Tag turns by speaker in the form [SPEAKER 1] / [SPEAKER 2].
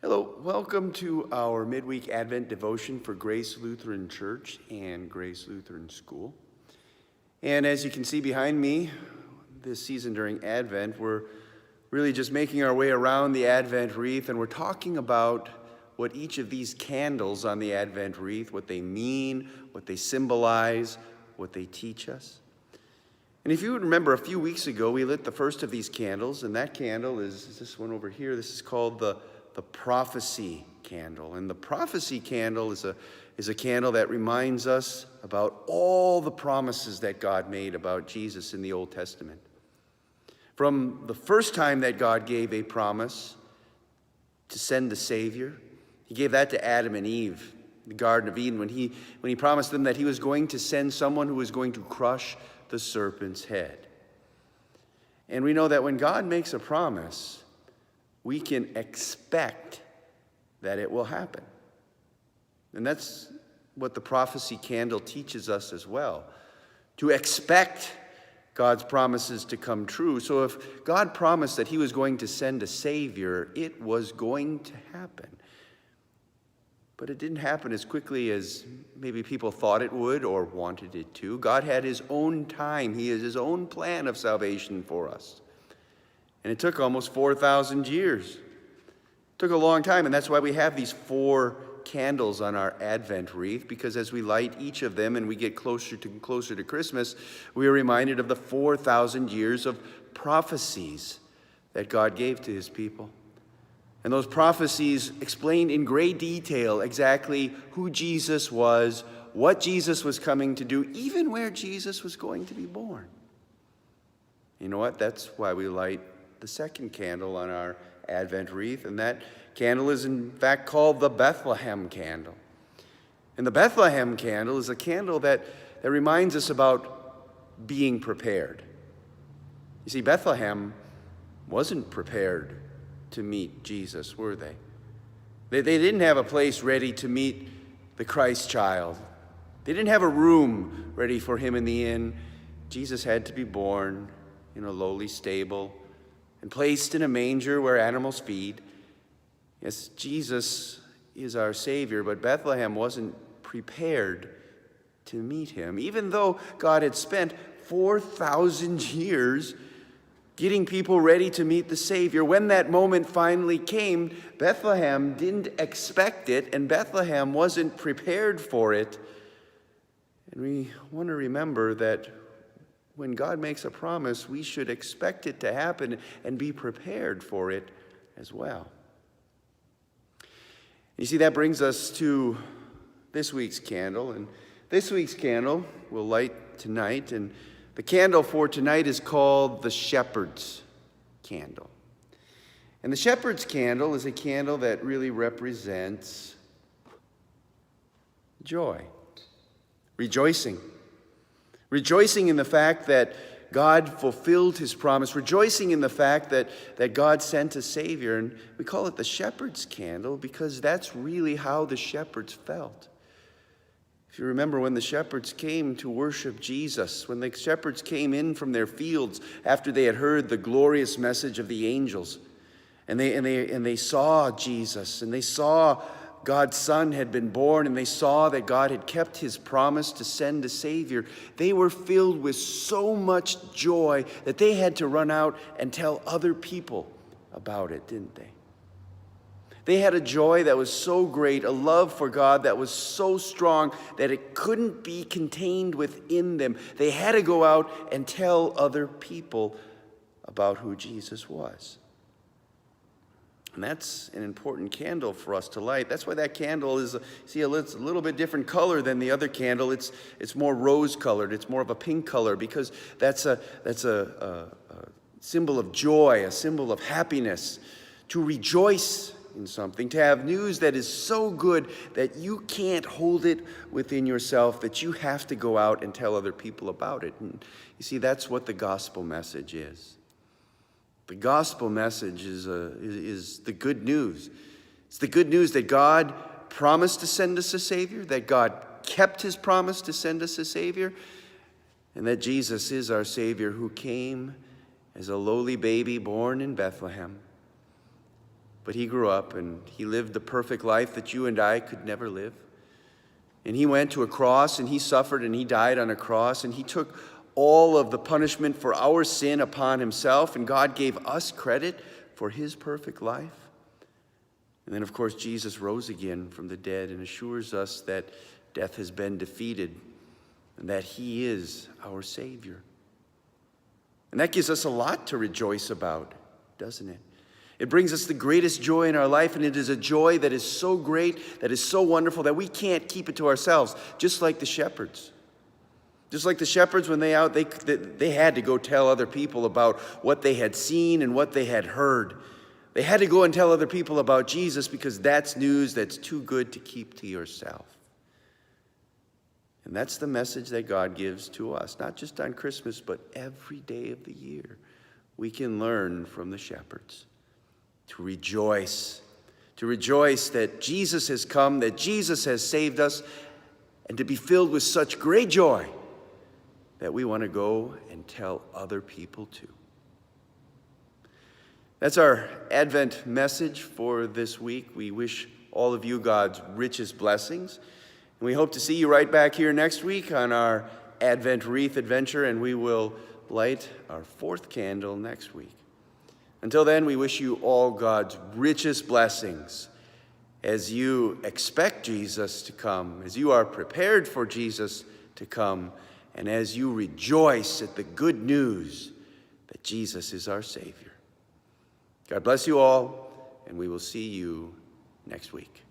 [SPEAKER 1] Hello, welcome to our midweek Advent devotion for Grace Lutheran Church and Grace Lutheran School. And as you can see behind me, this season during Advent, we're really just making our way around the Advent wreath, and we're talking about what each of these candles on the Advent wreath, what they mean, what they symbolize, what they teach us. And if you would remember, a few weeks ago, we lit the first of these candles, and that candle is this one over here. This is called the prophecy candle. And the prophecy candle is a candle that reminds us about all the promises that God made about Jesus in the Old Testament. From the first time that God gave a promise to send a Savior, he gave that to Adam and Eve, the Garden of Eden, when he promised them that he was going to send someone who was going to crush the serpent's head. And we know that when God makes a promise, we can expect that it will happen. And that's what the prophecy candle teaches us as well, to expect God's promises to come true. So if God promised that he was going to send a Savior, it was going to happen. But it didn't happen as quickly as maybe people thought it would or wanted it to. God had his own time. He has his own plan of salvation for us. And it took almost 4,000 years. It took a long time, and that's why we have these 4 candles on our Advent wreath, because as we light each of them and we get closer to Christmas, we are reminded of the 4,000 years of prophecies that God gave to his people. And those prophecies explained in great detail exactly who Jesus was, what Jesus was coming to do, even where Jesus was going to be born. You know what? That's why we light the second candle on our Advent wreath, and that candle is in fact called the Bethlehem candle. And the Bethlehem candle is a candle that reminds us about being prepared. You see, Bethlehem wasn't prepared to meet Jesus, were they? They didn't have a place ready to meet the Christ child. They didn't have a room ready for him in the inn. Jesus had to be born in a lowly stable and placed in a manger where animals feed. Yes, Jesus is our Savior, but Bethlehem wasn't prepared to meet him. Even though God had spent 4,000 years getting people ready to meet the Savior, when that moment finally came, Bethlehem didn't expect it, and Bethlehem wasn't prepared for it. And we want to remember that when God makes a promise, we should expect it to happen and be prepared for it as well. You see, that brings us to this week's candle. And this week's candle we'll light tonight. And the candle for tonight is called the Shepherd's Candle. And the Shepherd's Candle is a candle that really represents joy, rejoicing. Rejoicing in the fact that God fulfilled his promise, rejoicing in the fact that God sent a Savior. And we call it the shepherd's candle because that's really how the shepherds felt. If you remember, when the shepherds came to worship Jesus, when the shepherds came in from their fields after they had heard the glorious message of the angels, and they saw Jesus, and they saw God's Son had been born, and they saw that God had kept his promise to send a Savior, they were filled with so much joy that they had to run out and tell other people about it, didn't they? They had a joy that was so great, a love for God that was so strong that it couldn't be contained within them. They had to go out and tell other people about who Jesus was. And that's an important candle for us to light. That's why that candle is, it's a little bit different color than the other candle. It's more rose-colored. It's more of a pink color because that's a symbol of joy, a symbol of happiness, to rejoice in something, to have news that is so good that you can't hold it within yourself, that you have to go out and tell other people about it. And you see, that's what the gospel message is. The gospel message is the good news. It's the good news that God promised to send us a Savior, that God kept his promise to send us a Savior, and that Jesus is our Savior who came as a lowly baby born in Bethlehem. But he grew up and he lived the perfect life that you and I could never live. And he went to a cross and he suffered and he died on a cross and he took all of the punishment for our sin upon himself, and God gave us credit for his perfect life. And then, of course, Jesus rose again from the dead and assures us that death has been defeated and that he is our Savior. And that gives us a lot to rejoice about, doesn't it? It brings us the greatest joy in our life, and it is a joy that is so great, that is so wonderful, that we can't keep it to ourselves, just like the shepherds. Just like the shepherds, when they had to go tell other people about what they had seen and what they had heard. They had to go and tell other people about Jesus because that's news that's too good to keep to yourself. And that's the message that God gives to us, not just on Christmas, but every day of the year. We can learn from the shepherds to rejoice that Jesus has come, that Jesus has saved us, and to be filled with such great joy that we want to go and tell other people too. That's our Advent message for this week. We wish all of you God's richest blessings. And we hope to see you right back here next week on our Advent wreath adventure, and we will light our fourth candle next week. Until then, we wish you all God's richest blessings as you expect Jesus to come, as you are prepared for Jesus to come, and as you rejoice at the good news that Jesus is our Savior. God bless you all, and we will see you next week.